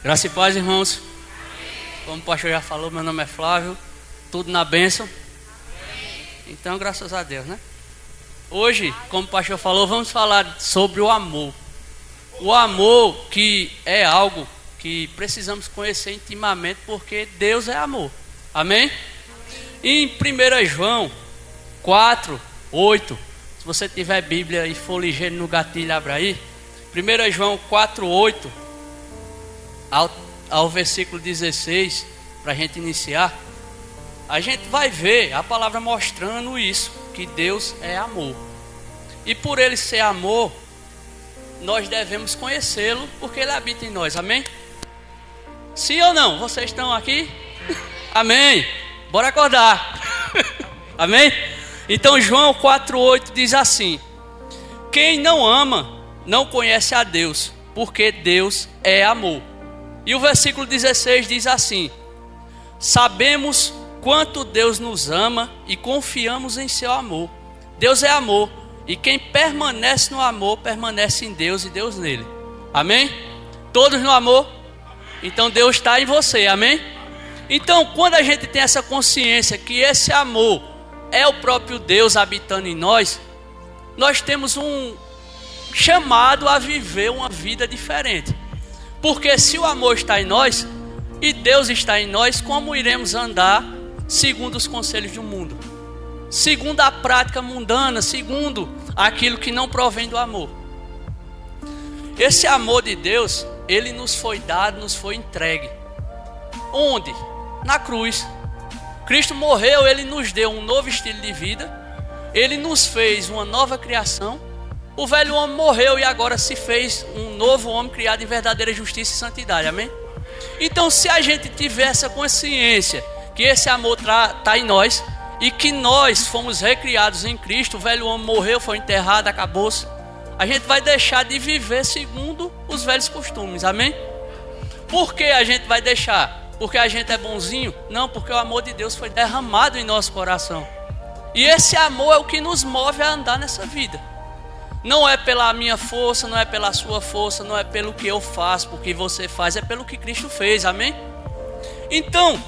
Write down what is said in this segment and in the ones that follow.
Graça e paz, irmãos. Como o pastor já falou, meu nome é Flávio. Tudo na bênção. Então, graças a Deus, né? Hoje, como o pastor falou, vamos falar sobre o amor. O amor que é algo que precisamos conhecer intimamente, porque Deus é amor. Amém? Em 1 João 4, 8, se você tiver Bíblia e for ligeiro no gatilho, abra aí. 1 João 4, 8 ao versículo 16, para a gente iniciar, a gente vai ver a palavra mostrando isso, que Deus é amor. E por Ele ser amor, nós devemos conhecê-lo, porque Ele habita em nós, amém? Sim ou não? Vocês estão aqui? Amém? Bora acordar. Amém? Então João 4,8 diz assim: quem não ama, não conhece a Deus, porque Deus é amor. E o versículo 16 diz assim: sabemos quanto Deus nos ama e confiamos em seu amor. Deus é amor, e quem permanece no amor, permanece em Deus e Deus nele. Amém? Todos no amor? Então Deus está em você, amém? Então quando a gente tem essa consciência que esse amor é o próprio Deus habitando em nós, nós temos um chamado a viver uma vida diferente. Porque se o amor está em nós e Deus está em nós, como iremos andar segundo os conselhos do mundo? Segundo a prática mundana, segundo aquilo que não provém do amor. Esse amor de Deus, ele nos foi dado, nos foi entregue. Onde? Na cruz. Cristo morreu, ele nos deu um novo estilo de vida, ele nos fez uma nova criação. O velho homem morreu e agora se fez um novo homem criado em verdadeira justiça e santidade, amém? Então se a gente tiver essa consciência que esse amor está em nós e que nós fomos recriados em Cristo, o velho homem morreu, foi enterrado, acabou-se, a gente vai deixar de viver segundo os velhos costumes, amém? Por que a gente vai deixar? Porque a gente é bonzinho? Não, porque o amor de Deus foi derramado em nosso coração. E esse amor é o que nos move a andar nessa vida. Não é pela minha força, não é pela sua força, não é pelo que eu faço, porque você faz, é pelo que Cristo fez, amém? Então,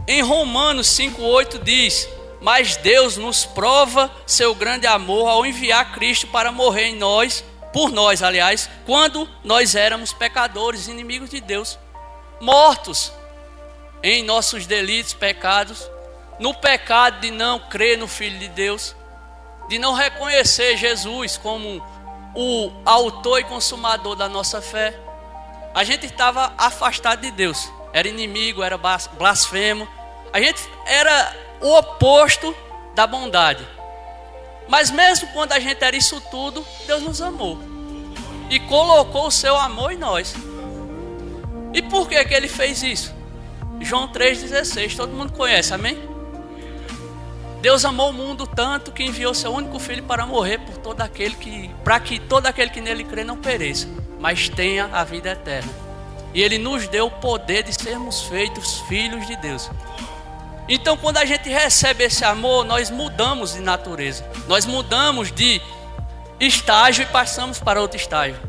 em Romanos 5,8 diz: mas Deus nos prova seu grande amor ao enviar Cristo para morrer em nós, por nós, aliás, quando nós éramos pecadores, inimigos de Deus, mortos em nossos delitos, pecados, no pecado de não crer no Filho de Deus, de não reconhecer Jesus como o autor e consumador da nossa fé. A gente estava afastado de Deus, era inimigo, era blasfemo, a gente era o oposto da bondade. Mas mesmo quando a gente era isso tudo, Deus nos amou e colocou o seu amor em nós. E por que Ele fez isso? João 3,16, todo mundo conhece, amém? Deus amou o mundo tanto que enviou seu único filho para morrer para que todo aquele que nele crê não pereça, mas tenha a vida eterna. E Ele nos deu o poder de sermos feitos filhos de Deus. Então quando a gente recebe esse amor, nós mudamos de natureza, nós mudamos de estágio e passamos para outro estágio.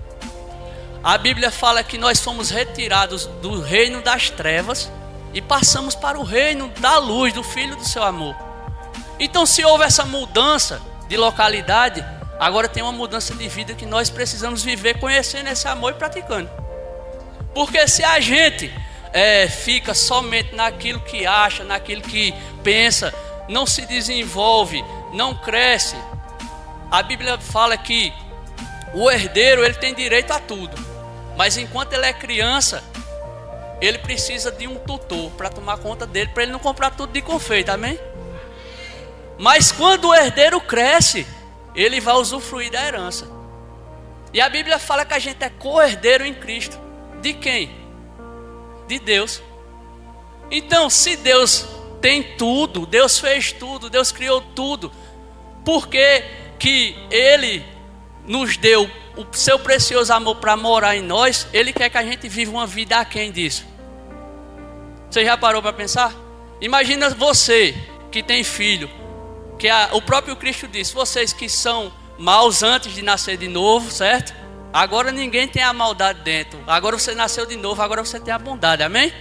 A Bíblia fala que nós fomos retirados do reino das trevas e passamos para o reino da luz, do Filho do seu amor. Então se houve essa mudança de localidade, agora tem uma mudança de vida que nós precisamos viver conhecendo esse amor e praticando. Porque se a gente fica somente naquilo que acha, naquilo que pensa, não se desenvolve, não cresce, a Bíblia fala que o herdeiro ele tem direito a tudo, mas enquanto ele é criança, ele precisa de um tutor para tomar conta dele, para ele não comprar tudo de confeito, amém? Mas quando o herdeiro cresce, ele vai usufruir da herança. E a Bíblia fala que a gente é co-herdeiro em Cristo. De quem? De Deus. Então, se Deus tem tudo, Deus fez tudo, Deus criou tudo, por que que Ele nos deu o seu precioso amor para morar em nós? Ele quer que a gente viva uma vida aquém disso. Você já parou para pensar? Imagina você que tem filho, que o próprio Cristo disse: vocês que são maus antes de nascer de novo, certo? Agora ninguém tem a maldade dentro. Agora você nasceu de novo, agora você tem a bondade, amém?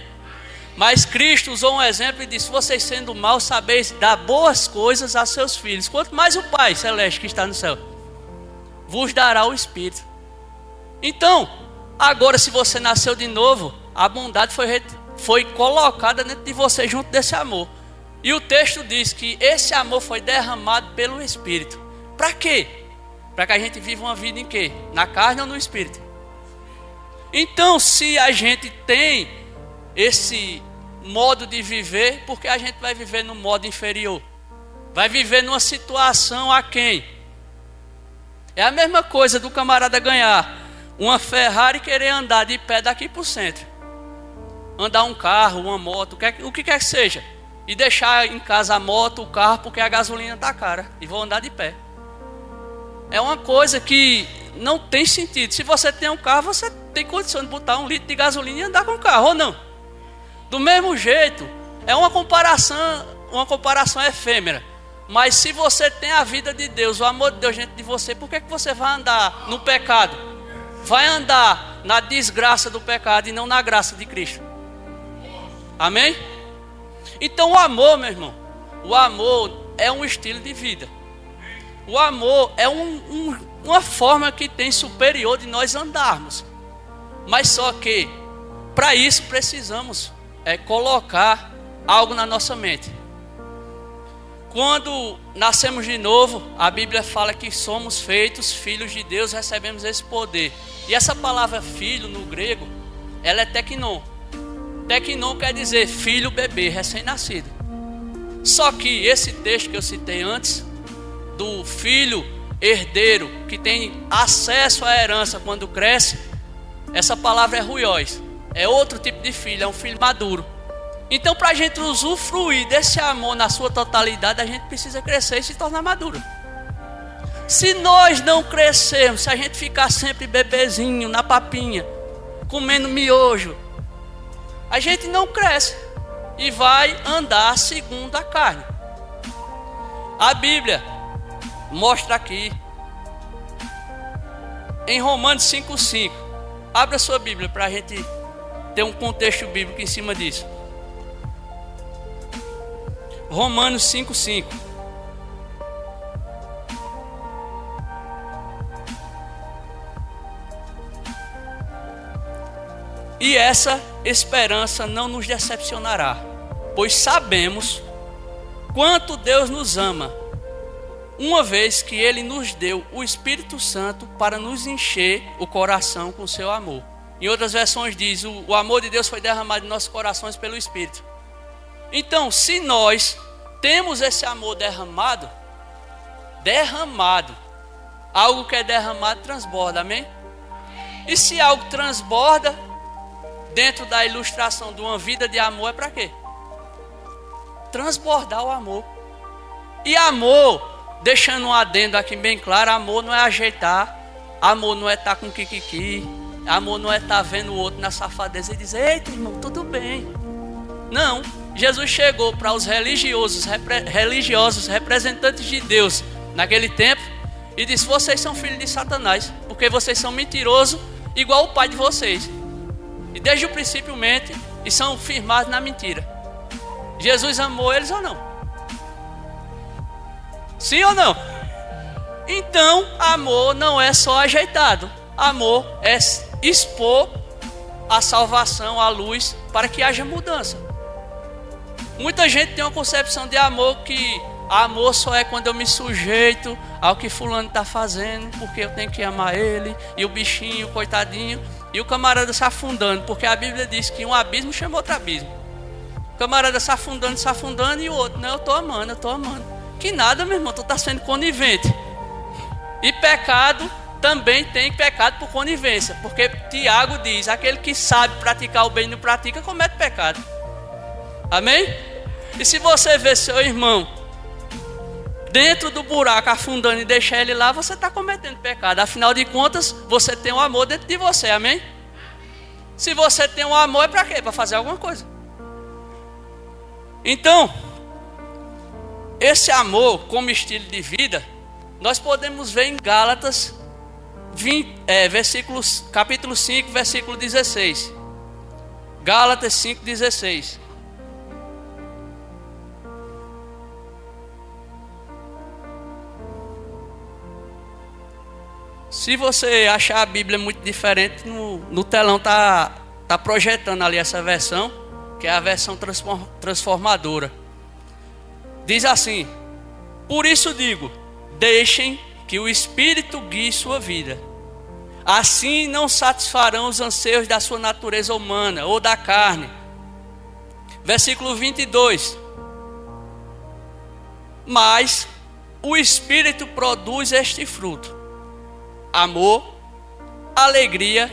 Mas Cristo usou um exemplo e disse: vocês sendo maus, sabeis dar boas coisas a seus filhos. Quanto mais o Pai Celeste que está no céu vos dará o Espírito. Então, agora se você nasceu de novo, a bondade foi colocada dentro de você junto desse amor. E o texto diz que esse amor foi derramado pelo Espírito. Para quê? Para que a gente viva uma vida em quê? Na carne ou no Espírito? Então, se a gente tem esse modo de viver, porque a gente vai viver no modo inferior? Vai viver numa situação aquém. É a mesma coisa do camarada ganhar uma Ferrari e querer andar de pé daqui para o centro. Andar um carro, uma moto, o que quer que seja. E deixar em casa a moto, o carro, porque a gasolina está cara. E vou andar de pé. É uma coisa que não tem sentido. Se você tem um carro, você tem condição de botar 1 litro de gasolina e andar com o carro, ou não? Do mesmo jeito, é uma comparação efêmera. Mas se você tem a vida de Deus, o amor de Deus dentro de você, por que você vai andar no pecado? Vai andar na desgraça do pecado e não na graça de Cristo. Amém? Então o amor, meu irmão, o amor é um estilo de vida. O amor é uma forma que tem superior de nós andarmos. Mas só que, para isso precisamos colocar algo na nossa mente. Quando nascemos de novo, a Bíblia fala que somos feitos filhos de Deus, recebemos esse poder. E essa palavra filho no grego, ela é teknon. Teknon quer dizer filho, bebê, recém-nascido. Só que esse texto que eu citei antes, do filho herdeiro, que tem acesso à herança quando cresce, essa palavra é ruiós. É outro tipo de filho, é um filho maduro. Então, para a gente usufruir desse amor na sua totalidade, a gente precisa crescer e se tornar maduro. Se nós não crescermos, se a gente ficar sempre bebezinho, na papinha, comendo miojo, a gente não cresce e vai andar segundo a carne. A Bíblia mostra aqui, em Romanos 5,5. Abra sua Bíblia para a gente ter um contexto bíblico em cima disso. Romanos 5,5. E essa esperança não nos decepcionará, pois sabemos quanto Deus nos ama, uma vez que Ele nos deu o Espírito Santo para nos encher o coração com seu amor. Em outras versões diz, o amor de Deus foi derramado em nossos corações pelo Espírito. Então, se nós temos esse amor derramado, algo que é derramado transborda, amém? E se algo transborda, dentro da ilustração de uma vida de amor, é para quê? Transbordar o amor. E amor, deixando um adendo aqui bem claro, amor não é ajeitar, amor não é estar com kikiki, amor não é estar vendo o outro na safadeza e dizer, eita irmão, tudo bem. Não, Jesus chegou para os religiosos representantes de Deus naquele tempo e disse, vocês são filhos de Satanás, porque vocês são mentirosos igual o pai de vocês. E desde o princípio mentem e são firmados na mentira. Jesus amou eles ou não? Sim ou não? Então, amor não é só ajeitado. Amor é expor a salvação, a luz, para que haja mudança. Muita gente tem uma concepção de amor que amor só é quando eu me sujeito ao que fulano está fazendo, porque eu tenho que amar ele, e o bichinho, coitadinho, e o camarada se afundando, porque a Bíblia diz que um abismo chama outro abismo. O camarada se afundando, e o outro, não, eu estou amando. Que nada, meu irmão, tu está sendo conivente. E pecado também tem pecado por conivência, porque Tiago diz, aquele que sabe praticar o bem e não pratica, comete pecado. Amém? E se você vê seu irmão dentro do buraco afundando e deixar ele lá, você está cometendo pecado. Afinal de contas, você tem um amor dentro de você, amém? Se você tem um amor, é para quê? Para fazer alguma coisa. Então, esse amor como estilo de vida, nós podemos ver em Gálatas capítulo 5, versículo 16. Gálatas 5:16. Se você achar a Bíblia muito diferente, no telão tá projetando ali essa versão, que é a versão transformadora. Diz assim: por isso digo, deixem que o Espírito guie sua vida. Assim não satisfarão os anseios da sua natureza humana ou da carne. Versículo 22. Mas o Espírito produz este fruto: amor, alegria,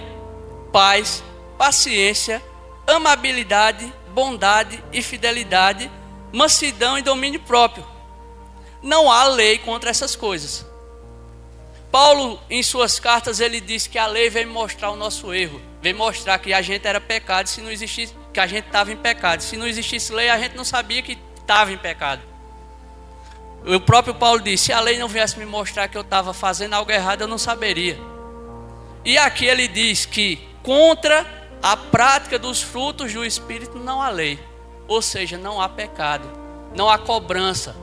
paz, paciência, amabilidade, bondade e fidelidade, mansidão e domínio próprio. Não há lei contra essas coisas. Paulo, em suas cartas, ele diz que a lei veio mostrar o nosso erro, veio mostrar que a gente era pecado, se não existisse, que a gente estava em pecado. Se não existisse lei, a gente não sabia que estava em pecado. O próprio Paulo disse: se a lei não viesse me mostrar que eu estava fazendo algo errado, eu não saberia. E aqui ele diz que contra a prática dos frutos do Espírito não há lei. Ou seja, não há pecado, não há cobrança.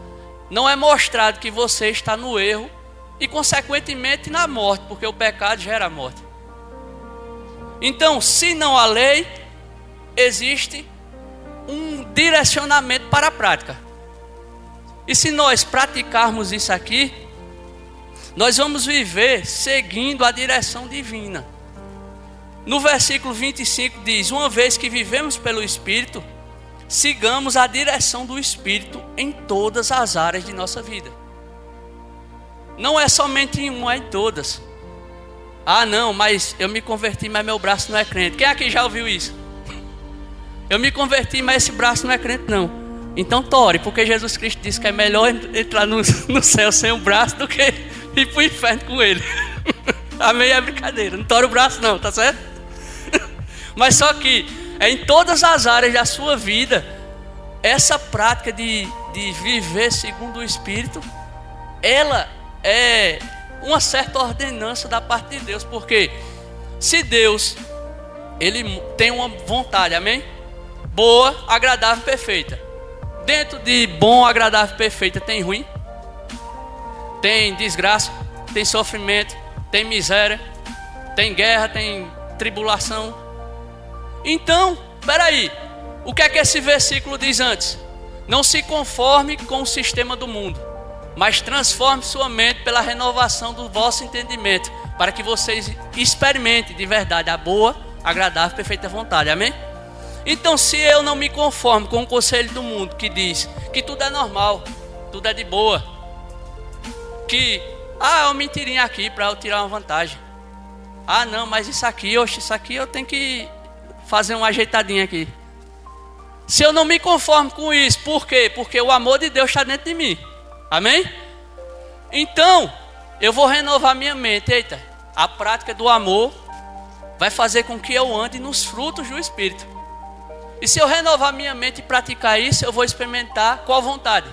Não é mostrado que você está no erro e consequentemente na morte, porque o pecado gera morte. Então, se não há lei, existe um direcionamento para a prática. E se nós praticarmos isso aqui, nós vamos viver seguindo a direção divina. No versículo 25 diz: uma vez que vivemos pelo Espírito, sigamos a direção do Espírito em todas as áreas de nossa vida. Não é somente em uma, é em todas. Ah não, mas eu me converti, mas meu braço não é crente. Quem aqui já ouviu isso? Eu me converti, mas esse braço não é crente não. Então tore, porque Jesus Cristo disse que é melhor entrar no céu sem o braço do que ir para o inferno com ele. Amém, é brincadeira, não tore o braço não, tá certo? Mas só que é em todas as áreas da sua vida, essa prática de viver segundo o Espírito, ela é uma certa ordenança da parte de Deus. Porque se Deus, Ele tem uma vontade, amém? Boa, agradável, perfeita. Dentro de bom, agradável, perfeita tem ruim, tem desgraça, tem sofrimento, tem miséria, tem guerra, tem tribulação. Então, peraí, o que é que esse versículo diz antes? Não se conforme com o sistema do mundo, mas transforme sua mente pela renovação do vosso entendimento, para que vocês experimentem de verdade a boa, agradável e perfeita vontade, amém? Então, se eu não me conformo com o conselho do mundo, que diz que tudo é normal, tudo é de boa, que, é uma mentirinha aqui para eu tirar uma vantagem, não, mas isso aqui eu tenho que fazer uma ajeitadinha aqui. Se eu não me conformo com isso, por quê? Porque o amor de Deus está dentro de mim, amém? Então, eu vou renovar minha mente. Eita, a prática do amor vai fazer com que eu ande nos frutos do Espírito. E se eu renovar minha mente e praticar isso, eu vou experimentar qual vontade?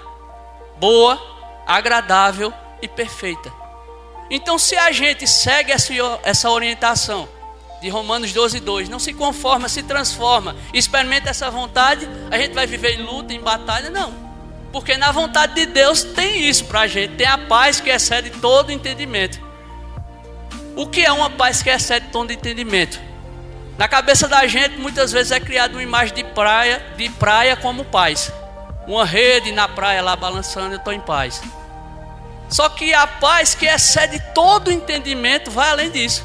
Boa, agradável e perfeita. Então, se a gente segue essa orientação de Romanos 12:2, não se conforma, se transforma, experimenta essa vontade, a gente vai viver em luta, em batalha? Não. Porque na vontade de Deus tem isso para a gente, tem a paz que excede todo entendimento. O que é uma paz que excede todo entendimento? Na cabeça da gente, muitas vezes é criada uma imagem de praia como paz. Uma rede na praia lá balançando, eu estou em paz. Só que a paz que excede todo entendimento vai além disso.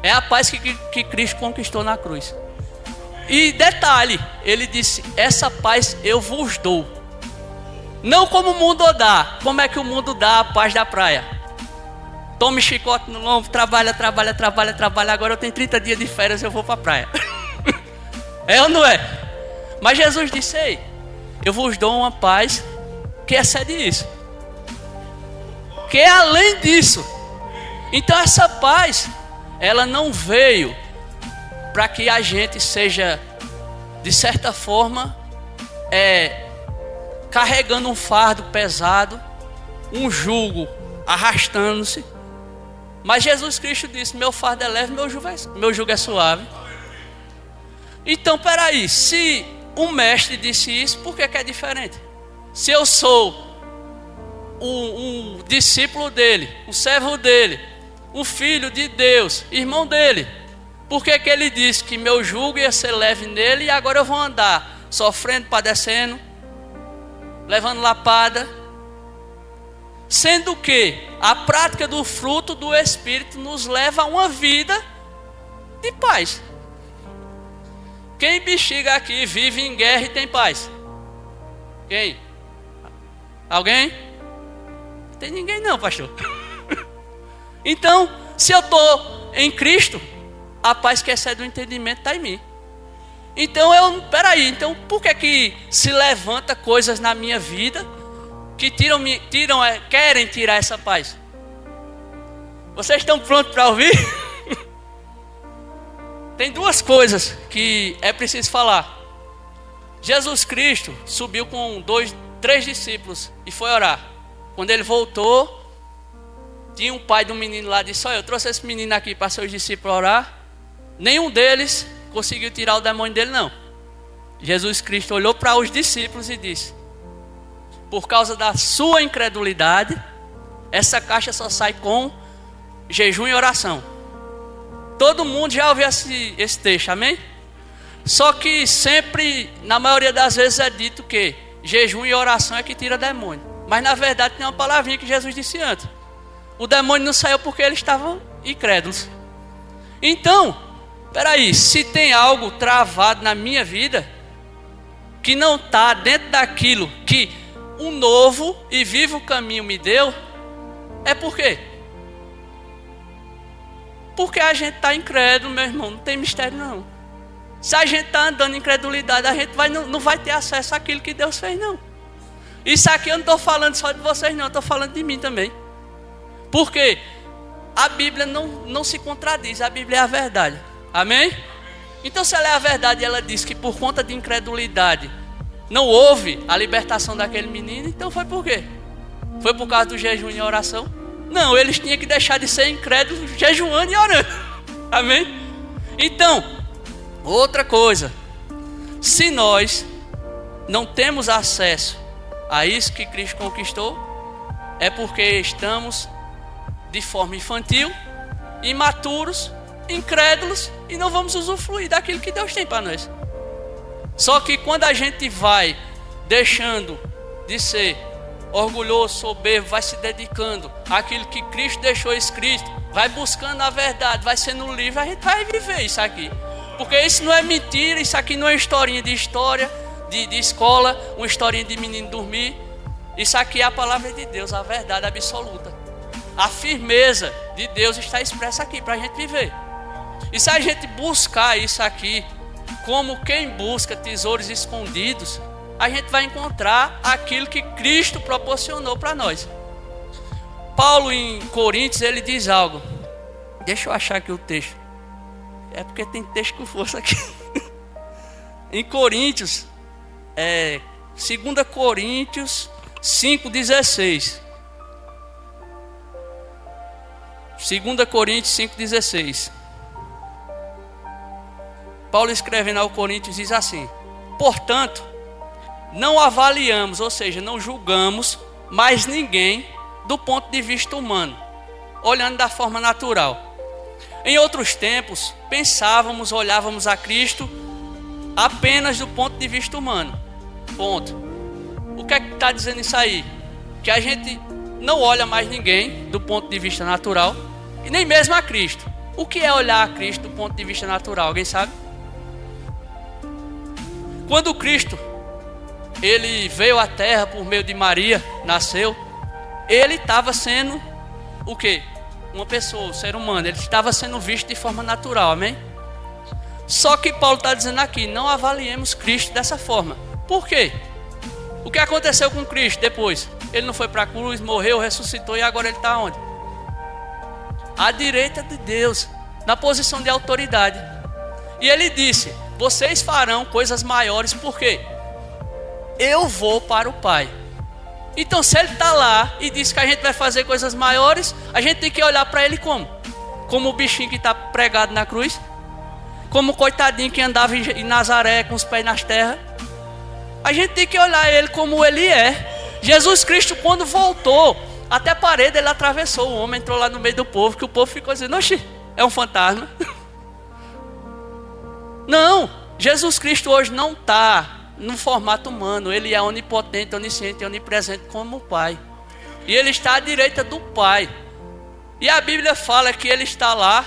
É a paz que Cristo conquistou na cruz. E detalhe, ele disse: essa paz eu vos dou. Não como o mundo dá. Como é que o mundo dá a paz da praia? Tome chicote no lombo, trabalha. Agora eu tenho 30 dias de férias, eu vou para a praia. É ou não é? Mas Jesus disse: ei, eu vos dou uma paz que excede isso, que é além disso. Então essa paz, ela não veio para que a gente seja, de certa forma, carregando um fardo pesado, um jugo arrastando-se, Mas Jesus Cristo disse: meu fardo é leve, meu jugo é suave. Então, peraí, se um mestre disse isso, por que é diferente? Se eu sou um discípulo dele, um servo dele, um filho de Deus, irmão dele, por que ele disse que meu jugo ia ser leve nele e agora eu vou andar sofrendo, padecendo, levando lapada? Sendo que a prática do fruto do Espírito nos leva a uma vida de paz. Quem bexiga aqui vive em guerra e tem paz? Quem? Alguém? Não tem ninguém não, pastor. Então, se eu estou em Cristo, a paz que excede o entendimento está em mim. Então então por que se levanta coisas na minha vida que querem tirar essa paz? Vocês estão prontos para ouvir? Tem duas coisas que é preciso falar. Jesus Cristo subiu com 3 discípulos e foi orar. Quando ele voltou, tinha um pai de um menino lá e disse: olha, eu trouxe esse menino aqui para seus discípulos orar. Nenhum deles conseguiu tirar o demônio dele, não. Jesus Cristo olhou para os discípulos e disse: por causa da sua incredulidade, essa caixa só sai com jejum e oração. Todo mundo já ouviu esse texto, amém? Só que sempre, na maioria das vezes é dito que jejum e oração é que tira demônio. Mas na verdade tem uma palavrinha que Jesus disse antes. O demônio não saiu porque eles estavam incrédulos. Então, peraí, se tem algo travado na minha vida, que não está dentro daquilo que um novo e vivo caminho me deu, é por quê? Porque a gente está incrédulo, meu irmão, não tem mistério não. Se a gente está andando em incredulidade, a gente não vai ter acesso àquilo que Deus fez, não. Isso aqui eu não estou falando só de vocês, não, eu estou falando de mim também. Porque a Bíblia não se contradiz, a Bíblia é a verdade, amém? Então se ela é a verdade e ela diz que por conta de incredulidade não houve a libertação daquele menino, então foi por quê? Foi por causa do jejum e oração? Não, eles tinham que deixar de ser incrédulos jejuando e orando. Amém? Então, outra coisa. Se nós não temos acesso a isso que Cristo conquistou, é porque estamos de forma infantil, imaturos, incrédulos e não vamos usufruir daquilo que Deus tem para nós. Só que quando a gente vai deixando de ser orgulhoso, soberbo, vai se dedicando àquilo que Cristo deixou escrito, vai buscando a verdade, vai sendo livre, a gente vai viver isso aqui. Porque isso não é mentira, isso aqui não é historinha de escola, uma historinha de menino dormir. Isso aqui é a palavra de Deus, a verdade absoluta. A firmeza de Deus está expressa aqui para a gente viver. E se a gente buscar isso aqui, como quem busca tesouros escondidos, a gente vai encontrar aquilo que Cristo proporcionou para nós. Paulo em Coríntios, ele diz algo. Deixa eu achar aqui o texto. É porque tem texto com força aqui. Em Coríntios, 2 Coríntios 5,16. 2 Coríntios 5,16. Paulo escrevendo ao Coríntios diz assim: portanto, não avaliamos, ou seja, não julgamos mais ninguém do ponto de vista humano, olhando da forma natural. Em outros tempos, olhávamos a Cristo apenas do ponto de vista humano. Ponto. O que é que está dizendo isso aí? Que a gente não olha mais ninguém do ponto de vista natural, e nem mesmo a Cristo. O que é olhar a Cristo do ponto de vista natural? Alguém sabe? Quando Cristo ele veio à terra por meio de Maria, nasceu, ele estava sendo o quê? Uma pessoa, um ser humano. Ele estava sendo visto de forma natural, amém? Só que Paulo está dizendo aqui: não avaliemos Cristo dessa forma. Por quê? O que aconteceu com Cristo depois? Ele não foi para a cruz, morreu, ressuscitou e agora ele está onde? À direita de Deus, na posição de autoridade. E ele disse: vocês farão coisas maiores, por quê? Eu vou para o Pai. Então, se ele está lá e diz que a gente vai fazer coisas maiores, a gente tem que olhar para ele como? Como o bichinho que está pregado na cruz? Como o coitadinho que andava em Nazaré com os pés nas terras? A gente tem que olhar ele como ele é. Jesus Cristo, quando voltou, até a parede ele atravessou. O homem entrou lá no meio do povo, que o povo ficou dizendo: oxi, é um fantasma. Não, Jesus Cristo hoje não está no formato humano. Ele é onipotente, onisciente e onipresente como o Pai. E ele está à direita do Pai. E a Bíblia fala que ele está lá,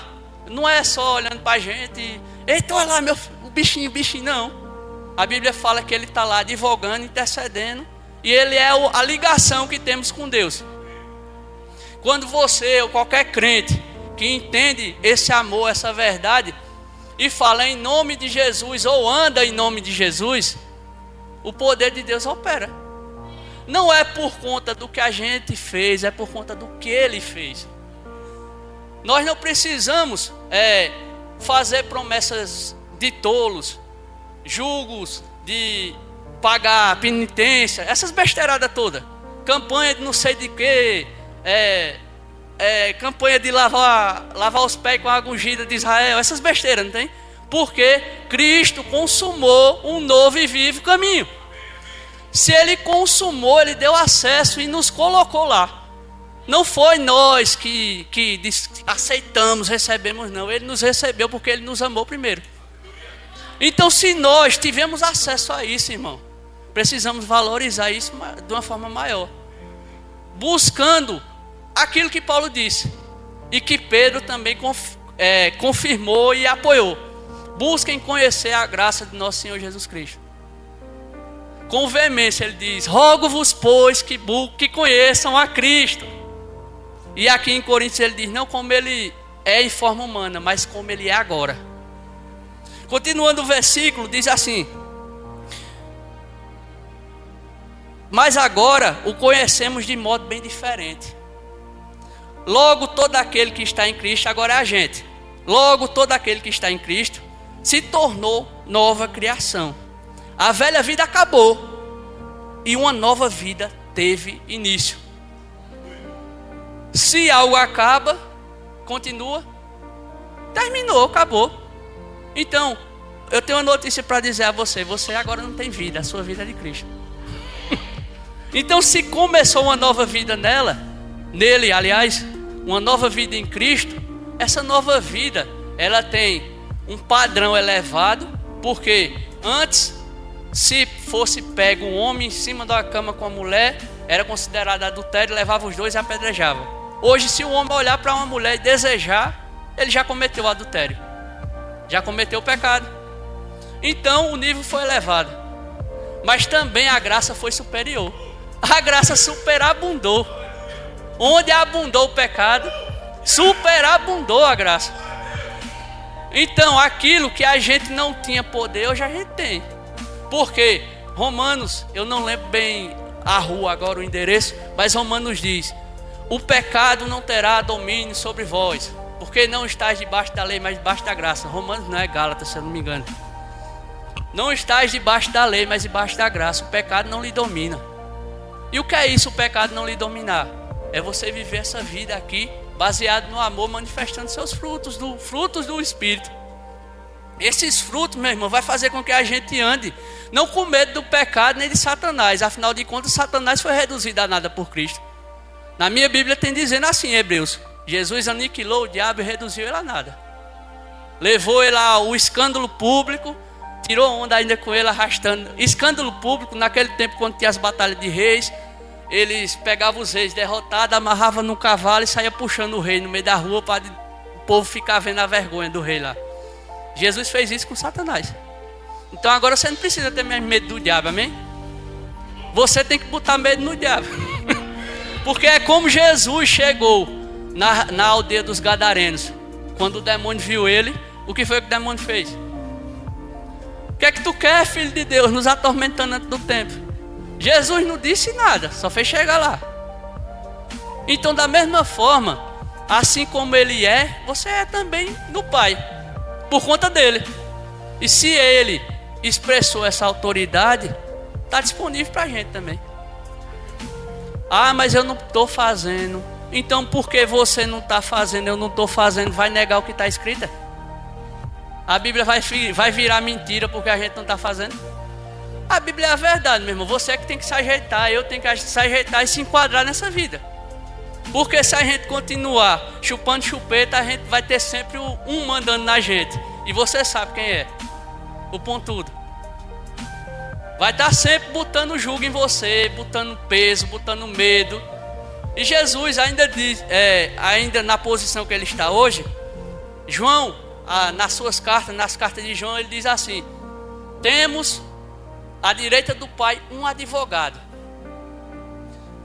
não é só olhando para a gente, eita, olha lá, meu bichinho, não. A Bíblia fala que ele está lá advogando, intercedendo, e ele é a ligação que temos com Deus. Quando você ou qualquer crente que entende esse amor, essa verdade, e fala em nome de Jesus, ou anda em nome de Jesus, o poder de Deus opera. Não é por conta do que a gente fez, é por conta do que Ele fez. Nós não precisamos fazer promessas de tolos, julgos de pagar penitência, essas besteiradas todas. Campanha de não sei de quê, campanha de lavar os pés com a água ungida de Israel, essas besteiras, não tem? Porque Cristo consumou um novo e vivo caminho. Se Ele consumou, Ele deu acesso e nos colocou lá. Não foi nós que aceitamos, recebemos, não. Ele nos recebeu porque Ele nos amou primeiro. Então, se nós tivemos acesso a isso, irmão, precisamos valorizar isso de uma forma maior, buscando aquilo que Paulo disse e que Pedro também confirmou e apoiou. Busquem conhecer a graça de nosso Senhor Jesus Cristo. Com veemência ele diz: rogo-vos, pois, que conheçam a Cristo. E aqui em Coríntios ele diz: não como ele é em forma humana, mas como ele é agora. Continuando o versículo, diz assim: mas agora o conhecemos de modo bem diferente. Logo todo aquele que está em Cristo, agora é a gente. Logo todo aquele que está em Cristo se tornou nova criação. A velha vida acabou e uma nova vida teve início. Se algo acaba, continua, terminou, acabou. Então, eu tenho uma notícia para dizer a você: você agora não tem vida, a sua vida é de Cristo. Então, se começou uma nova vida nele, aliás, uma nova vida em Cristo, essa nova vida, ela tem um padrão elevado, porque antes, se fosse pego um homem em cima da cama com a mulher, era considerado adultério, levava os dois e apedrejava. Hoje, se o homem olhar para uma mulher e desejar, ele já cometeu o adultério, já cometeu o pecado. Então o nível foi elevado, mas também a graça foi superior. A graça superabundou. Onde abundou o pecado, superabundou a graça. Então aquilo que a gente não tinha poder, hoje a gente tem. Porque Romanos, eu não lembro bem a rua agora, o endereço, mas Romanos diz: o pecado não terá domínio sobre vós, porque não estás debaixo da lei, mas debaixo da graça. Romanos não é Gálatas, se eu não me engano. Não estás debaixo da lei, mas debaixo da graça. O pecado não lhe domina. E o que é isso, o pecado não lhe dominar? É você viver essa vida aqui baseado no amor, manifestando seus frutos do Espírito. Esses frutos, meu irmão, vai fazer com que a gente ande não com medo do pecado nem de Satanás. Afinal de contas, Satanás foi reduzido a nada por Cristo. Na minha Bíblia tem dizendo assim, Hebreus: Jesus aniquilou o diabo e reduziu ele a nada. Levou ele ao escândalo público, tirou onda ainda com ele arrastando. Escândalo público, naquele tempo quando tinha as batalhas de reis, eles pegavam os reis derrotados, amarravam no cavalo e saíam puxando o rei no meio da rua para o povo ficar vendo a vergonha do rei lá. Jesus fez isso com Satanás. Então agora você não precisa ter mais medo do diabo, amém? Você tem que botar medo no diabo. Porque é como Jesus chegou na aldeia dos Gadarenos. Quando o demônio viu ele, o que foi que o demônio fez? O que é que tu quer, filho de Deus, nos atormentando antes do tempo? Jesus não disse nada, só fez chegar lá. Então, da mesma forma, assim como ele é, você é também no Pai, por conta dele. E se ele expressou essa autoridade, está disponível para a gente também. Ah, mas eu não estou fazendo. Então por que você não está fazendo, eu não estou fazendo, vai negar o que está escrito? A Bíblia vai virar mentira porque a gente não está fazendo? A Bíblia é a verdade, meu irmão. Você é que tem que se ajeitar, eu tenho que se ajeitar e se enquadrar nessa vida. Porque se a gente continuar chupando chupeta, a gente vai ter sempre um mandando na gente. E você sabe quem é, o pontudo. Vai estar sempre botando jugo em você, botando peso, botando medo. E Jesus ainda diz, ainda na posição que ele está hoje, João, nas suas cartas, nas cartas de João, ele diz assim: temos à direita do Pai um advogado.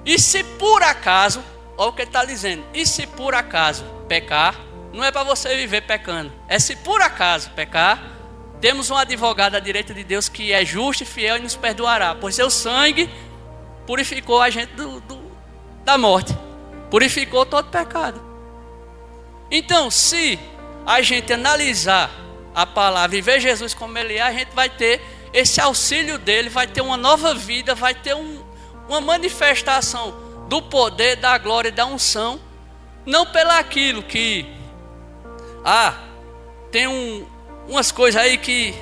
E se por acaso, olha o que ele está dizendo, e se por acaso pecar, não é para você viver pecando, é se por acaso pecar, temos um advogado à direita de Deus que é justo e fiel e nos perdoará, pois seu sangue purificou a gente da morte, purificou todo pecado. Então, se a gente analisar a palavra e ver Jesus como ele é, a gente vai ter esse auxílio dele, vai ter uma nova vida, vai ter uma manifestação do poder, da glória e da unção, não pelo aquilo que tem umas coisas aí que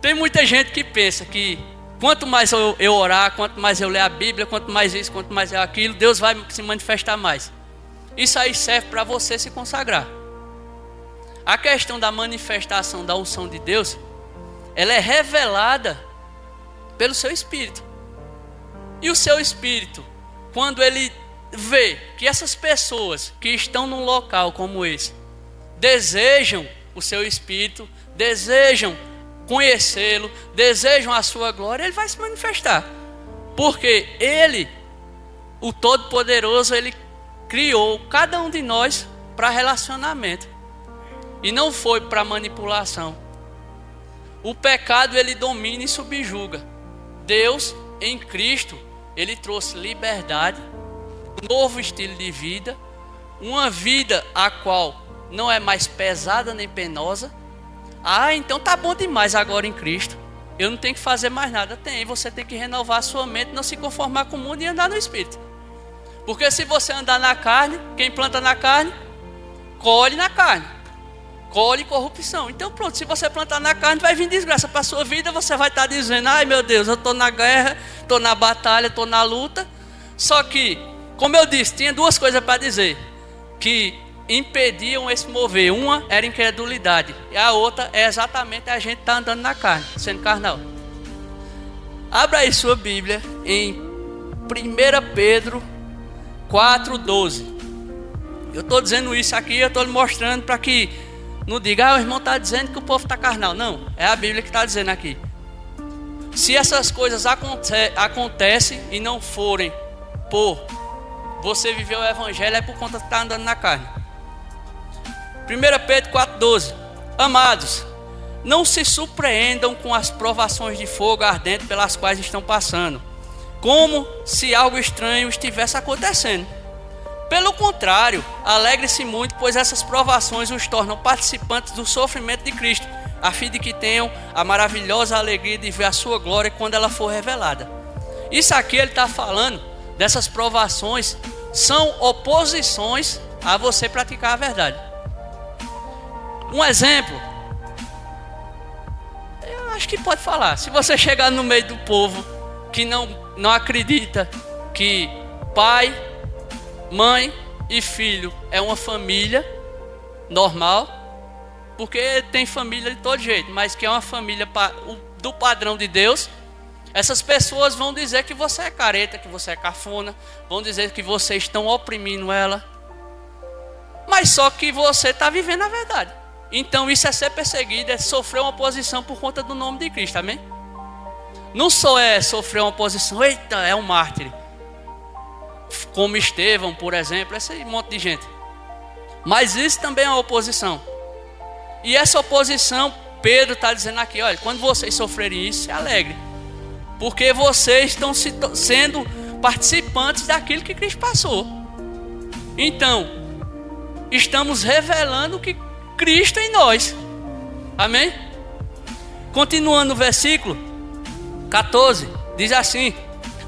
tem muita gente que pensa que quanto mais eu orar, quanto mais eu ler a Bíblia, quanto mais isso, quanto mais aquilo, Deus vai se manifestar mais. Isso aí serve para você se consagrar. A questão da manifestação da unção de Deus, ela é revelada pelo seu Espírito. E o seu Espírito, quando ele vê que essas pessoas que estão num local como esse desejam o seu Espírito, desejam conhecê-lo, desejam a sua glória, ele vai se manifestar. Porque ele, o Todo-Poderoso, ele criou cada um de nós para relacionamento. E não foi para manipulação. O pecado ele domina e subjuga. Deus em Cristo, ele trouxe liberdade, um novo estilo de vida, uma vida a qual não é mais pesada nem penosa. Então tá bom demais agora em Cristo. Eu não tenho que fazer mais nada. Você tem que renovar a sua mente, não se conformar com o mundo e andar no Espírito. Porque se você andar na carne, quem planta na carne, colhe na carne, colhe corrupção. Então pronto, se você plantar na carne, vai vir desgraça para a sua vida. Você vai estar dizendo: ai meu Deus, eu estou na guerra, estou na batalha, estou na luta. Só que, como eu disse, tinha duas coisas para dizer que impediam esse mover. Uma era incredulidade, e a outra é exatamente a gente estar andando na carne, sendo carnal. Abra aí sua Bíblia em 1 Pedro 4:12. Eu estou dizendo isso aqui, eu estou lhe mostrando para que não diga: o irmão está dizendo que o povo está carnal. Não, é a Bíblia que está dizendo aqui. Se essas coisas acontecem e não forem por você viver o Evangelho, é por conta de estar andando na carne. 1 Pedro 4:12. Amados, não se surpreendam com as provações de fogo ardente pelas quais estão passando, como se algo estranho estivesse acontecendo. Pelo contrário, alegre-se muito, pois essas provações os tornam participantes do sofrimento de Cristo, a fim de que tenham a maravilhosa alegria de ver a sua glória quando ela for revelada. Isso aqui ele está falando, dessas provações, são oposições a você praticar a verdade. Um exemplo, eu acho que pode falar. Se você chegar no meio do povo que não acredita que pai, mãe e filho é uma família normal, porque tem família de todo jeito, mas que é uma família do padrão de Deus, essas pessoas vão dizer que você é careta, que você é cafona, vão dizer que vocês estão oprimindo ela, mas só que você está vivendo a verdade. Então isso é ser perseguido, é sofrer uma oposição por conta do nome de Cristo, amém? Não só é sofrer uma oposição, eita, é um mártir, como Estevão, por exemplo, esse monte de gente. Mas isso também é uma oposição. E essa oposição, Pedro está dizendo aqui: olha, quando vocês sofrerem isso, se alegre, porque vocês estão sendo participantes daquilo que Cristo passou. Então, estamos revelando que Cristo em nós, amém? Continuando no versículo 14, Diz assim: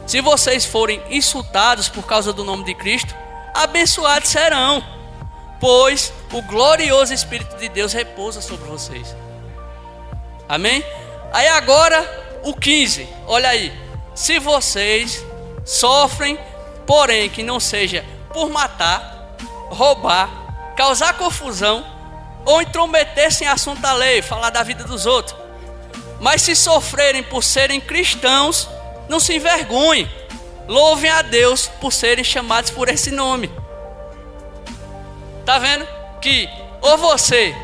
se vocês forem insultados por causa do nome de Cristo, abençoados serão, pois o glorioso Espírito de Deus repousa sobre vocês. Amém? Aí agora o 15, olha aí. Se vocês sofrem, porém que não seja por matar, roubar, causar confusão ou intrometer-se em assunto alheio, falar da vida dos outros, mas se sofrerem por serem cristãos, não se envergonhem, louvem a Deus por serem chamados por esse nome. Tá vendo? Que ou você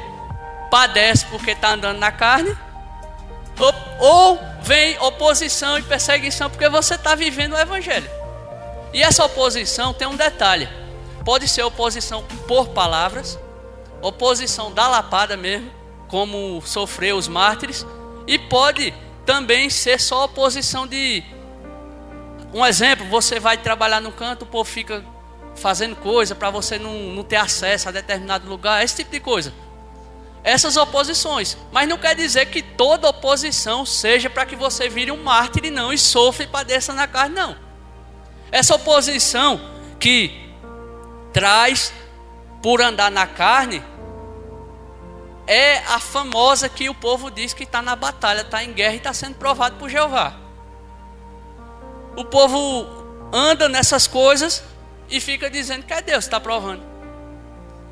padece porque está andando na carne, ou vem oposição e perseguição porque você está vivendo o evangelho. E essa oposição tem um detalhe: pode ser oposição por palavras, oposição da lapada mesmo, como sofreu os mártires, e pode também ser só oposição de... Um exemplo, você vai trabalhar no canto, o povo fica fazendo coisa para você não ter acesso a determinado lugar, esse tipo de coisa. Essas oposições, mas não quer dizer que toda oposição seja para que você vire um mártir e não, e sofra e padeça na carne, não. Essa oposição que traz por andar na carne é a famosa que o povo diz que está na batalha, está em guerra e está sendo provado por Jeová. O povo anda nessas coisas e fica dizendo que é Deus que está provando.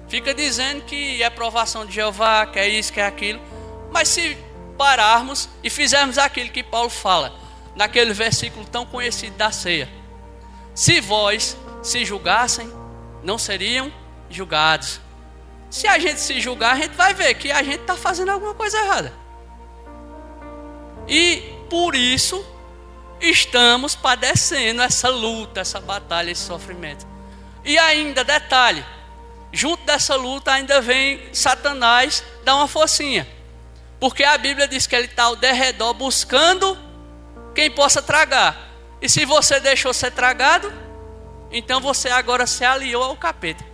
Fica dizendo que é provação de Jeová, que é isso, que é aquilo. Mas se pararmos e fizermos aquilo que Paulo fala, naquele versículo tão conhecido da ceia: se vós se julgassem, não seriam julgados. Se a gente se julgar, a gente vai ver que a gente está fazendo alguma coisa errada. E por isso estamos padecendo essa luta, essa batalha, esse sofrimento. E ainda, detalhe, junto dessa luta ainda vem Satanás dar uma forcinha. Porque a Bíblia diz que ele está ao derredor buscando quem possa tragar. E se você deixou ser tragado, então você agora se aliou ao capeta.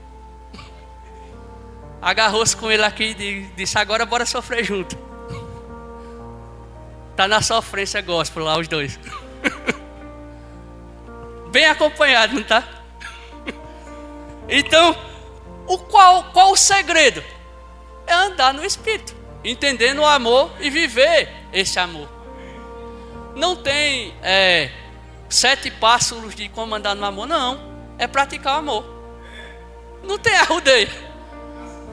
Agarrou-se com ele aqui e disse: agora bora sofrer junto. Está na sofrência gospel lá os dois. Bem acompanhado, não tá? Então, qual o segredo? É andar no Espírito, entendendo o amor e viver esse amor. Não tem 7 passos de como andar no amor, não. É praticar o amor. Não tem arrudeio.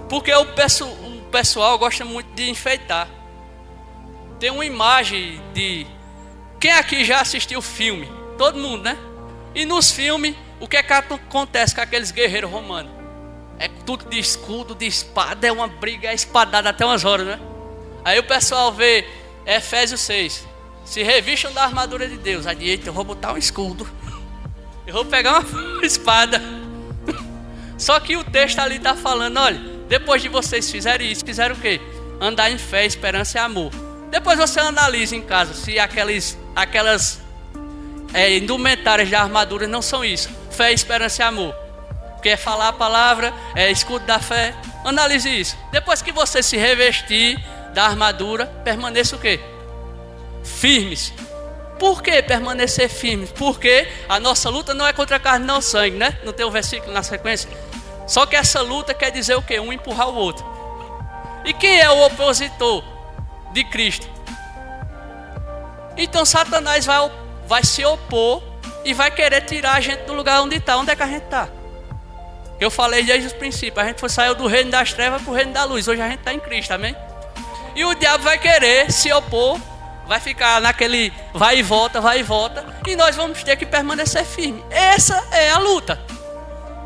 Porque o pessoal gosta muito de enfeitar. Tem uma imagem de... Quem aqui já assistiu filme? Todo mundo, né? E nos filmes, o que é que acontece com aqueles guerreiros romanos? É tudo de escudo, de espada, é uma briga, é espadada até umas horas, né? Aí o pessoal vê Efésios 6. Se revistam da armadura de Deus. Aí direita, eu vou botar um escudo. Eu vou pegar uma espada. Só que o texto ali está falando: olha, depois de vocês fizerem isso, fizeram o quê? Andar em fé, esperança e amor. Depois você analisa em casa se aquelas indumentárias de armadura não são isso: fé, esperança e amor. Porque é falar a palavra, é escudo da fé. Analise isso. Depois que você se revestir da armadura, permaneça o quê? Firmes. Por que permanecer firmes? Porque a nossa luta não é contra a carne, não sangue, né? Não tem um versículo na sequência? Só que essa luta quer dizer o quê? Um empurrar o outro. E quem é o opositor de Cristo? Então Satanás vai se opor e vai querer tirar a gente do lugar onde está. Onde é que a gente está? Eu falei desde os princípios: a gente saiu do reino das trevas para o reino da luz. Hoje a gente está em Cristo, amém? E o diabo vai querer se opor, vai ficar naquele vai e volta, e nós vamos ter que permanecer firme. Essa é a luta.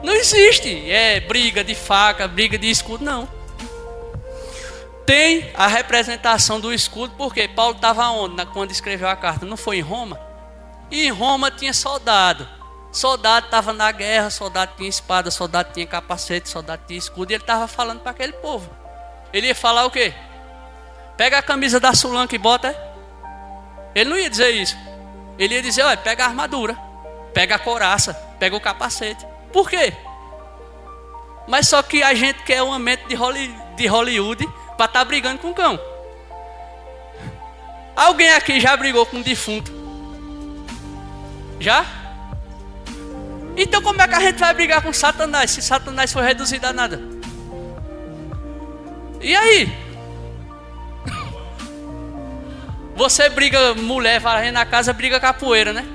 Não existe briga de faca, briga de escudo, não. Tem a representação do escudo, porque Paulo estava onde? Quando escreveu a carta, não foi em Roma? E em Roma tinha soldado. Soldado estava na guerra, soldado tinha espada, soldado tinha capacete, soldado tinha escudo. E ele estava falando para aquele povo. Ele ia falar o quê? Pega a camisa da Sulanca e bota. Ele não ia dizer isso. Ele ia dizer: olha, pega a armadura, pega a couraça, pega o capacete. Por quê? Mas só que a gente quer uma mente de Hollywood para estar brigando com o cão. Alguém aqui já brigou com um defunto? Já? Então como é que a gente vai brigar com Satanás se Satanás foi reduzido a nada? E aí? Você briga, mulher varrendo a casa, briga com a poeira, né?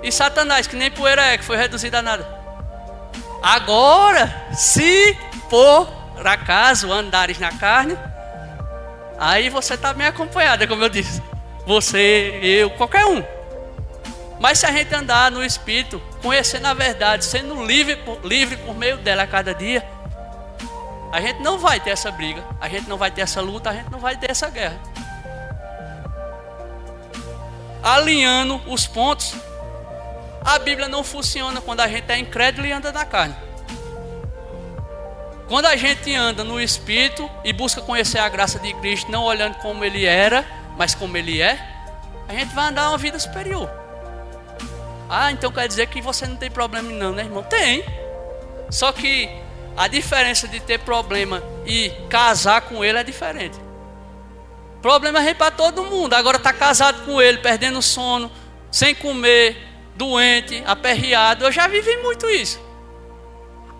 E Satanás, que nem poeira é, que foi reduzido a nada. Agora, se por acaso andares na carne, aí você está bem acompanhada, como eu disse. Você, eu, qualquer um. Mas se a gente andar no Espírito, conhecendo a verdade, sendo livre por meio dela a cada dia, a gente não vai ter essa briga, a gente não vai ter essa luta, a gente não vai ter essa guerra. Alinhando os pontos, a Bíblia não funciona quando a gente é incrédulo e anda na carne. Quando a gente anda no Espírito e busca conhecer a graça de Cristo, não olhando como Ele era, mas como Ele é, a gente vai andar uma vida superior. Ah, então quer dizer que você não tem problema não, né, irmão? Tem. Só que a diferença de ter problema e casar com Ele é diferente. Problema vem para todo mundo. Agora tá casado com Ele, perdendo sono, sem comer, doente, aperreado. Eu já vivi muito isso.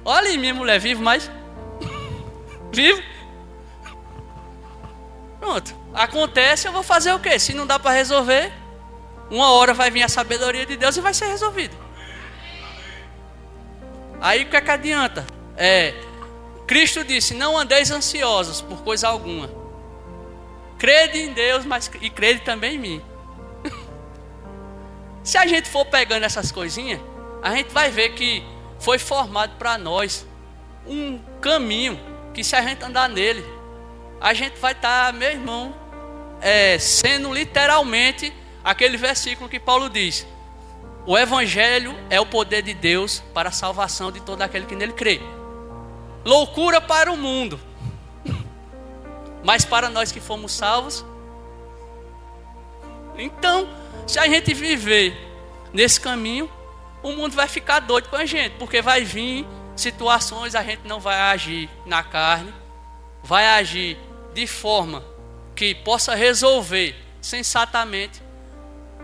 Olha aí, minha mulher, vive mais? Vive? Pronto. Acontece, eu vou fazer o quê? Se não dá para resolver, uma hora vai vir a sabedoria de Deus e vai ser resolvido. Aí o que é que adianta? Cristo disse, não andeis ansiosos por coisa alguma. Crede em Deus, mas e crede também em mim. Se a gente for pegando essas coisinhas, a gente vai ver que foi formado para nós um caminho que se a gente andar nele, a gente vai estar, meu irmão, sendo literalmente aquele versículo que Paulo diz: o Evangelho é o poder de Deus para a salvação de todo aquele que nele crê. Loucura para o mundo, mas para nós que fomos salvos. Então, se a gente viver nesse caminho, o mundo vai ficar doido com a gente, porque vai vir situações, a gente não vai agir na carne, vai agir de forma que possa resolver sensatamente.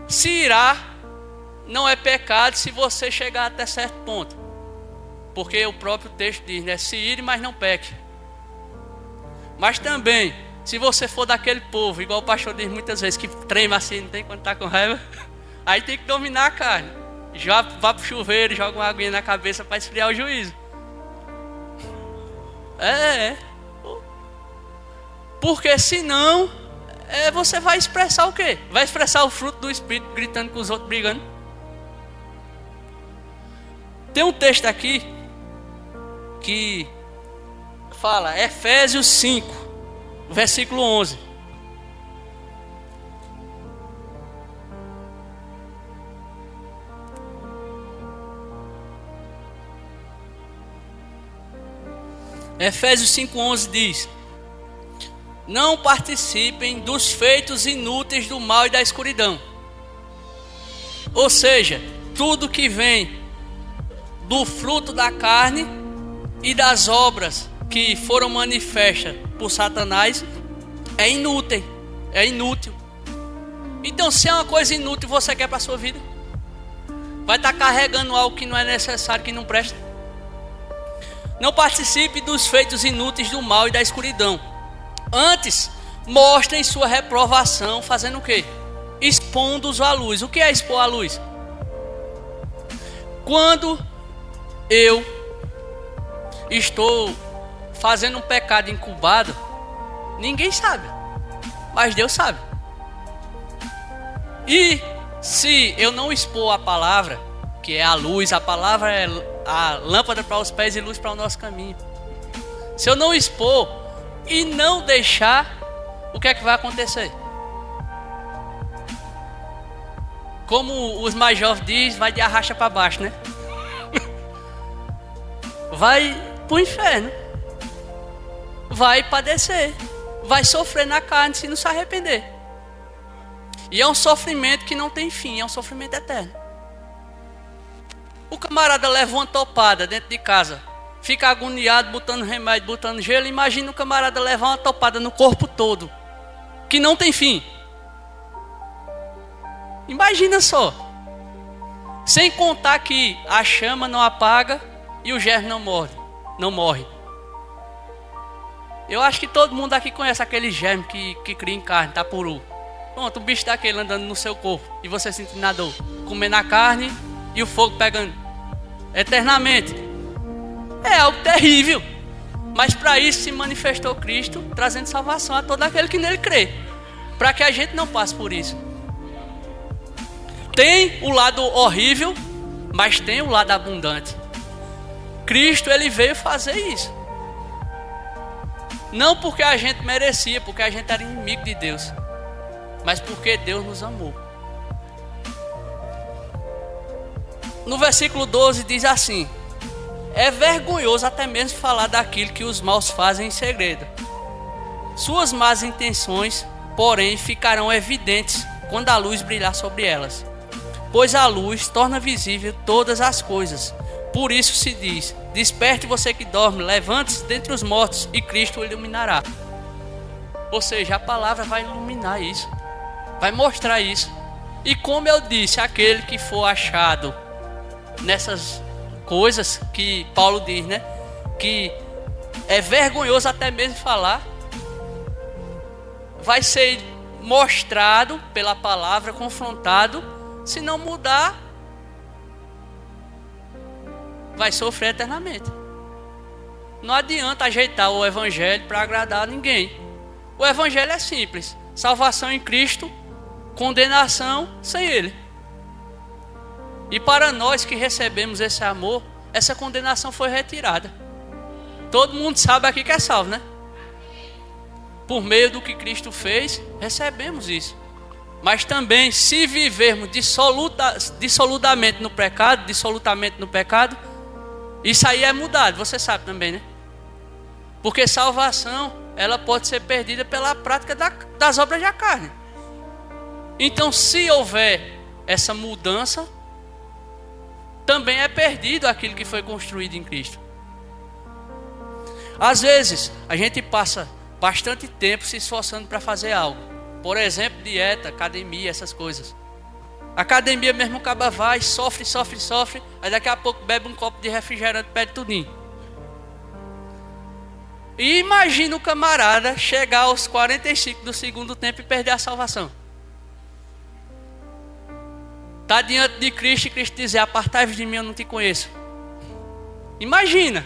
Se irá não é pecado se você chegar até certo ponto, porque o próprio texto diz, né? Se ire, mas não peque. Mas também, se você for daquele povo, igual o pastor diz muitas vezes, que trema assim, não tem quando está com raiva, aí tem que dominar a carne. Já vá pro chuveiro, joga uma aguinha na cabeça para esfriar o juízo. Porque senão, você vai expressar o quê? Vai expressar o fruto do Espírito, gritando com os outros, brigando. Tem um texto aqui que fala, Efésios 5, versículo 11. Efésios 5,11 diz: não participem dos feitos inúteis do mal e da escuridão. Ou seja, tudo que vem do fruto da carne e das obras que foram manifestas por Satanás é inútil. É inútil. Então, se é uma coisa inútil, você quer para a sua vida? Vai estar carregando algo que não é necessário, que não presta. Não participe dos feitos inúteis do mal e da escuridão. Antes, mostrem sua reprovação, fazendo o quê? Expondo-os à luz. O que é expor à luz? Quando eu estou fazendo um pecado incubado, ninguém sabe, mas Deus sabe. E se eu não expor a palavra, que é a luz, a palavra é a lâmpada para os pés e luz para o nosso caminho. Se eu não expor e não deixar, o que é que vai acontecer? Como os mais jovens dizem, vai de arracha para baixo, né? Vai para o inferno, vai padecer, vai sofrer na carne se não se arrepender. E é um sofrimento que não tem fim, é um sofrimento eterno. O camarada leva uma topada dentro de casa, fica agoniado, botando remédio, botando gelo. Imagina o camarada levar uma topada no corpo todo, que não tem fim. Imagina só. Sem contar que a chama não apaga e o germe não morre. Eu acho que todo mundo aqui conhece aquele germe que cria em carne, tapuru. Pronto, um bicho daquele andando no seu corpo e você sentindo a dor, comendo a carne e o fogo pegando eternamente. É algo terrível. Mas para isso se manifestou Cristo, trazendo salvação a todo aquele que nele crê, para que a gente não passe por isso. Tem o lado horrível, mas tem o lado abundante. Cristo, ele veio fazer isso. Não porque a gente merecia, porque a gente era inimigo de Deus, mas porque Deus nos amou. No versículo 12 diz assim: é vergonhoso até mesmo falar daquilo que os maus fazem em segredo. Suas más intenções, porém, ficarão evidentes quando a luz brilhar sobre elas. Pois a luz torna visível todas as coisas. Por isso se diz: desperte você que dorme, levante-se dentre os mortos e Cristo o iluminará. Ou seja, a palavra vai iluminar isso, vai mostrar isso. E como eu disse, aquele que for achado nessas coisas que Paulo diz, né, que é vergonhoso até mesmo falar, vai ser mostrado pela palavra, confrontado. Se não mudar, vai sofrer eternamente. Não adianta ajeitar o evangelho para agradar a ninguém. O evangelho é simples: salvação em Cristo, condenação sem ele. E para nós que recebemos esse amor, essa condenação foi retirada. Todo mundo sabe aqui que é salvo, né? Por meio do que Cristo fez, recebemos isso. Mas também, se vivermos dissolutamente no pecado, isso aí é mudado, você sabe também, né? Porque salvação, ela pode ser perdida pela prática das obras da carne. Então, se houver essa mudança, também é perdido aquilo que foi construído em Cristo. Às vezes, a gente passa bastante tempo se esforçando para fazer algo. Por exemplo, dieta, academia, essas coisas. Academia mesmo, o cara vai, sofre. Aí daqui a pouco bebe um copo de refrigerante, pede tudinho. E imagina o camarada chegar aos 45 do segundo tempo e perder a salvação. Está diante de Cristo e Cristo dizer: apartai-vos de mim, eu não te conheço. Imagina.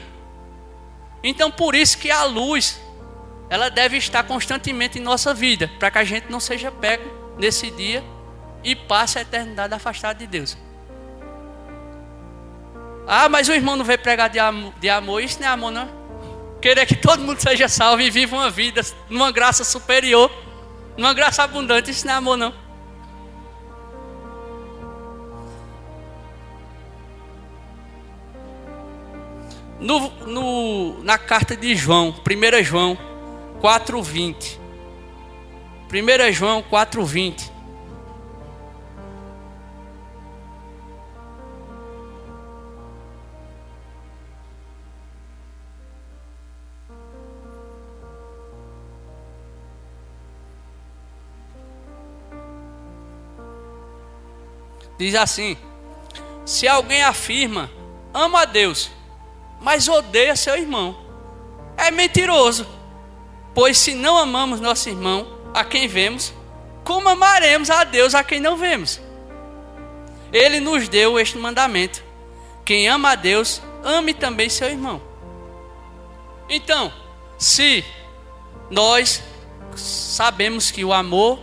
Então por isso que a luz, ela deve estar constantemente em nossa vida, para que a gente não seja pego nesse dia e passe a eternidade afastado de Deus. Ah, mas o irmão não veio pregar de amor. Isso não é amor, não. Querer que todo mundo seja salvo e viva uma vida numa graça superior, numa graça abundante, isso não é amor, não. Na carta de João, 1 João 4:20. 1 João 4:20. Diz assim: se alguém afirma ama a Deus, mas odeia seu irmão, é mentiroso. Pois se não amamos nosso irmão, a quem vemos, como amaremos a Deus a quem não vemos? Ele nos deu este mandamento: quem ama a Deus, ame também seu irmão. Então, se nós sabemos que o amor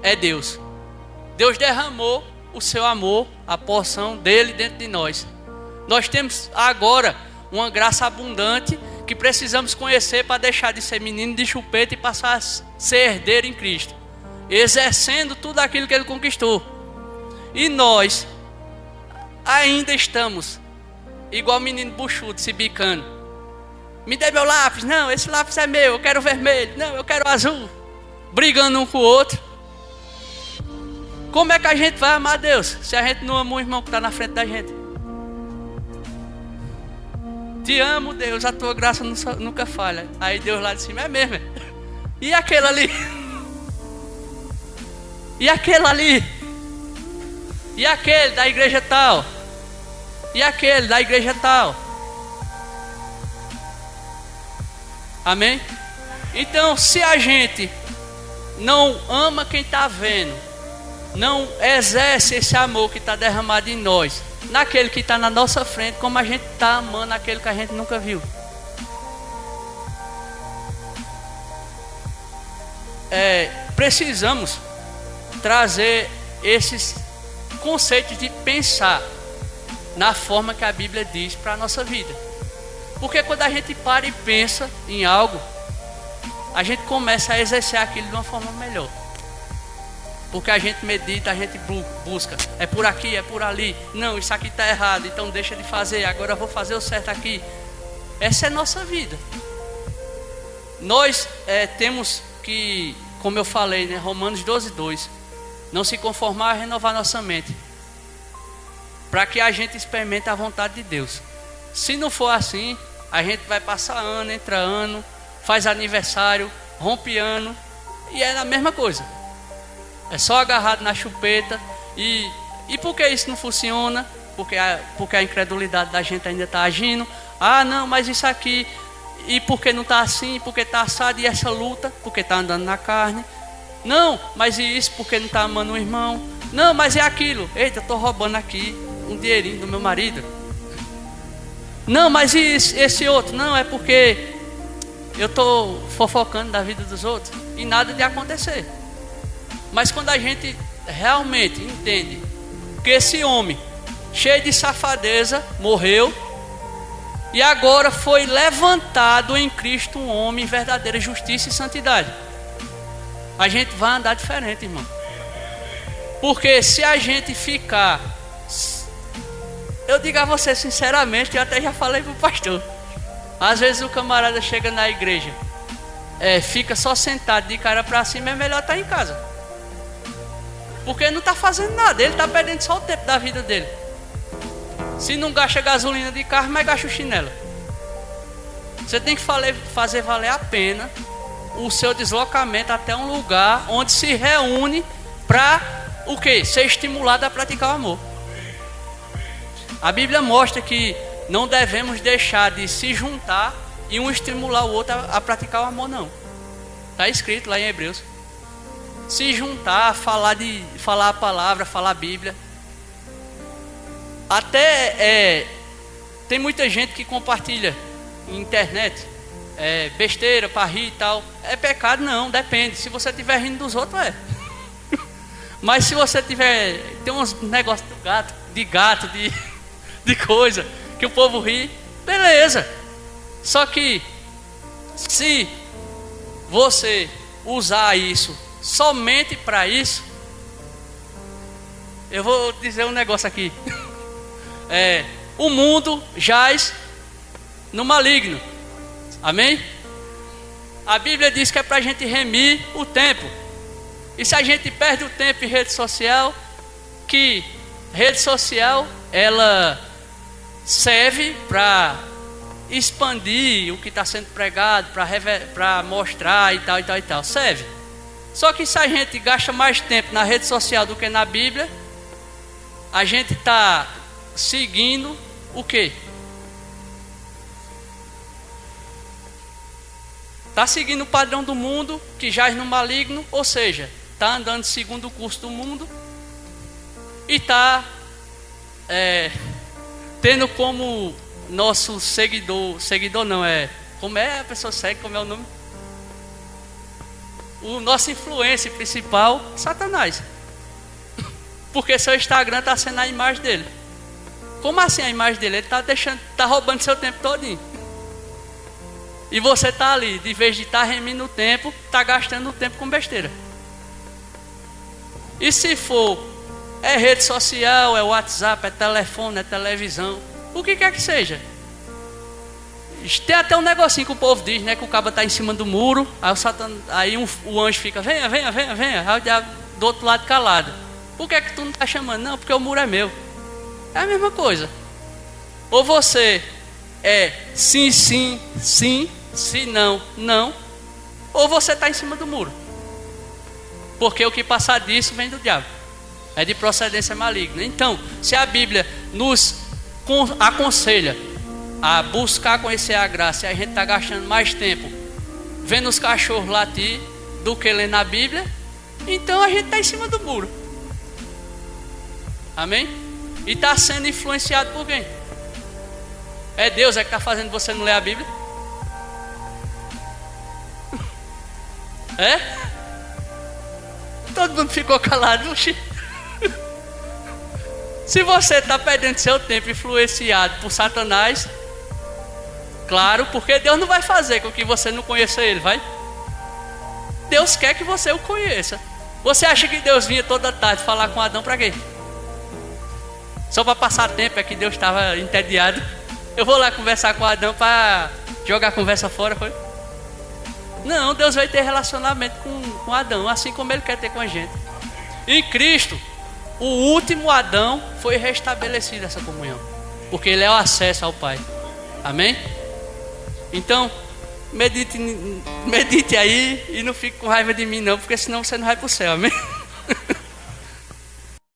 é Deus, Deus derramou o seu amor, a porção dele dentro de nós. Nós temos agora uma graça abundante que precisamos conhecer para deixar de ser menino de chupeta e passar a ser herdeiro em Cristo, exercendo tudo aquilo que ele conquistou. E nós ainda estamos igual menino buchudo, se bicando. Me dê meu lápis. Não, esse lápis é meu, eu quero vermelho. Não, eu quero azul. Brigando um com o outro. Como é que a gente vai amar Deus se a gente não ama o irmão que está na frente da gente? Te amo, Deus, a tua graça nunca falha. Aí Deus lá de cima: é mesmo. E aquele ali? E aquele ali? E aquele da igreja tal? E aquele da igreja tal? Amém? Então, se a gente não ama quem está vendo, não exerce esse amor que está derramado em nós, naquele que está na nossa frente, como a gente está amando aquele que a gente nunca viu. Precisamos trazer esses conceitos de pensar na forma que a Bíblia diz para a nossa vida. Porque quando a gente para e pensa em algo, a gente começa a exercer aquilo de uma forma melhor. Porque a gente medita, a gente busca. É por aqui, é por ali. Não, isso aqui está errado, então deixa de fazer. Agora eu vou fazer o certo aqui. Essa é a nossa vida. Nós temos que, como eu falei, né, Romanos 12:2, não se conformar a renovar nossa mente, para que a gente experimente a vontade de Deus. Se não for assim, a gente vai passar ano, entra ano, faz aniversário, rompe ano, e é a mesma coisa. É só agarrado na chupeta. E por que isso não funciona? Porque a incredulidade da gente ainda está agindo. Ah, não, mas isso aqui, e por que não está assim? Porque está assado, e essa luta? Porque está andando na carne. Não, mas e isso? Porque não está amando o irmão? Não, mas é aquilo. Eita, eu estou roubando aqui um dinheirinho do meu marido. Não, mas e esse outro? Não, é porque eu estou fofocando da vida dos outros e nada de acontecer. Mas quando a gente realmente entende que esse homem, cheio de safadeza, morreu, e agora foi levantado em Cristo um homem em verdadeira justiça e santidade, a gente vai andar diferente, irmão. Porque se a gente ficar, eu digo a você sinceramente, eu até já falei pro pastor, às vezes o camarada chega na igreja, fica só sentado de cara para cima, é melhor estar em casa. Porque não está fazendo nada, ele está perdendo só o tempo da vida dele. Se não gasta gasolina de carro, mas gasta o chinelo. Você tem que fazer valer a pena o seu deslocamento até um lugar onde se reúne para o quê? Ser estimulado a praticar o amor. A Bíblia mostra que não devemos deixar de se juntar e um estimular o outro a praticar o amor, não. Está escrito lá em Hebreus. Se juntar, falar a palavra, falar a Bíblia. Até tem muita gente que compartilha em internet besteira para rir e tal. É pecado? Não, depende. Se você estiver rindo dos outros, Mas se você tem uns negócios de gato, de coisa que o povo ri, beleza. Só que se você usar isso somente para isso, eu vou dizer um negócio aqui. O mundo jaz no maligno. Amém? A Bíblia diz que é para a gente remir o tempo. E se a gente perde o tempo em rede social, que rede social ela serve para expandir o que está sendo pregado, para mostrar e tal, serve. Só que se a gente gasta mais tempo na rede social do que na Bíblia, a gente está seguindo o quê? Está seguindo o padrão do mundo, que jaz no maligno, ou seja, está andando segundo o curso do mundo e está tendo como nosso seguidor não, como é a pessoa segue, como é o nome? O nosso influência principal, Satanás. Porque seu Instagram está sendo a imagem dele. Como assim a imagem dele? Ele está roubando seu tempo todinho. E você está ali, de vez de estar remindo o tempo, está gastando o tempo com besteira. E se for, rede social, WhatsApp, telefone, televisão, o que quer que seja. Tem até um negocinho que o povo diz, né? Que o cabo está em cima do muro, aí o anjo fica, venha. Aí o diabo do outro lado calado. Por que tu não está chamando? Não, porque o muro é meu. É a mesma coisa. Ou você sim, se não, não. Ou você está em cima do muro. Porque o que passar disso vem do diabo. É de procedência maligna. Então, se a Bíblia nos aconselha a buscar conhecer a graça, e a gente está gastando mais tempo vendo os cachorros latir do que lendo a Bíblia, então a gente está em cima do muro. Amém? E está sendo influenciado por quem? É Deus que está fazendo você não ler a Bíblia? É? Todo mundo ficou calado. Se você está perdendo seu tempo influenciado por Satanás, claro, porque Deus não vai fazer com que você não conheça Ele, vai? Deus quer que você o conheça. Você acha que Deus vinha toda tarde falar com Adão para quê? Só para passar tempo, é que Deus estava entediado. Eu vou lá conversar com Adão para jogar a conversa fora, foi? Não, Deus vai ter relacionamento com Adão, assim como Ele quer ter com a gente. Em Cristo, o último Adão, foi restabelecida essa comunhão, porque Ele é o acesso ao Pai. Amém? Então, medite aí e não fique com raiva de mim não, porque senão você não vai para o céu. Amém?